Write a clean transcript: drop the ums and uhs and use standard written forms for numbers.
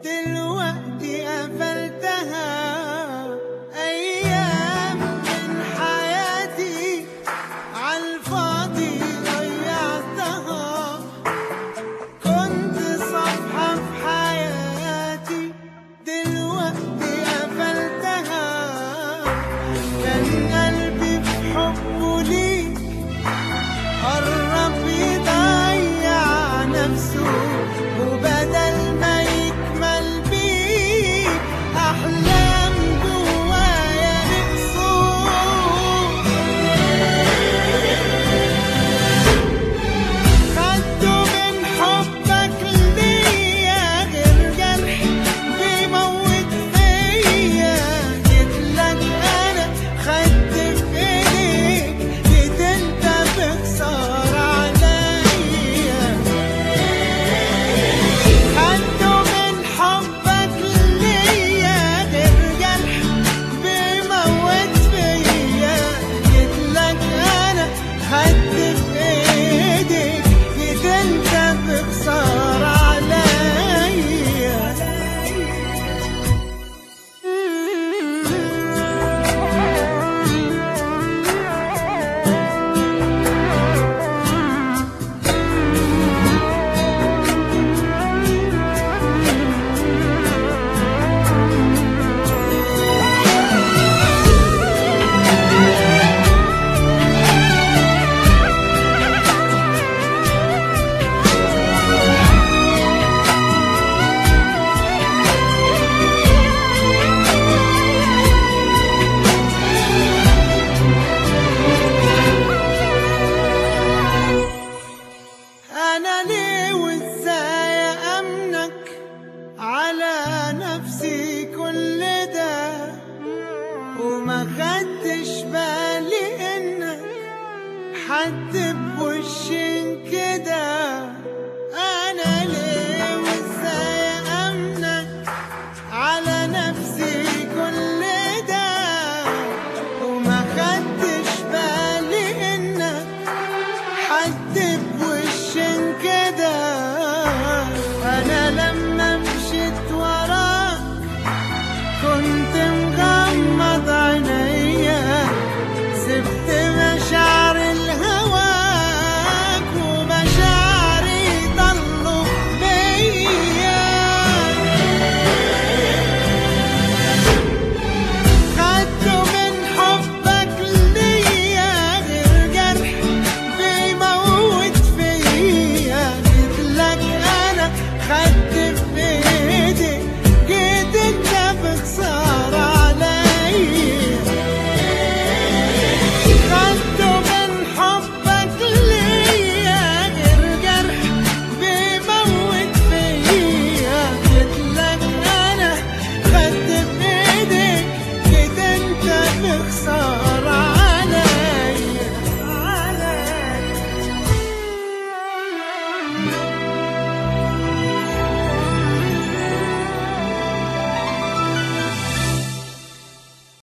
دلوقتي قفلتها. أيام من حياتي عالفاضي ضيعتها، كنت صفحة في حياتي دلوقتي قفلتها. كان قلبي بحبه ليك قرب يضيع نفسه، وبدل ما يكمل بيك أحلام جوايا نقصوا. خدته من حبك ليا غير جرح بيموت فيا. جيتلك أنا خدت في إيديك، جيت أنت بخسارة عليا. خدته من حبك ليا غير جرح بيموت فيا. جيتلك أنا خدت في إيديك، جيت أنت بخسارة عليا. أنا ليه وإزاي أمنك على نفسي كل ده، وما خدتش بالي إنك حد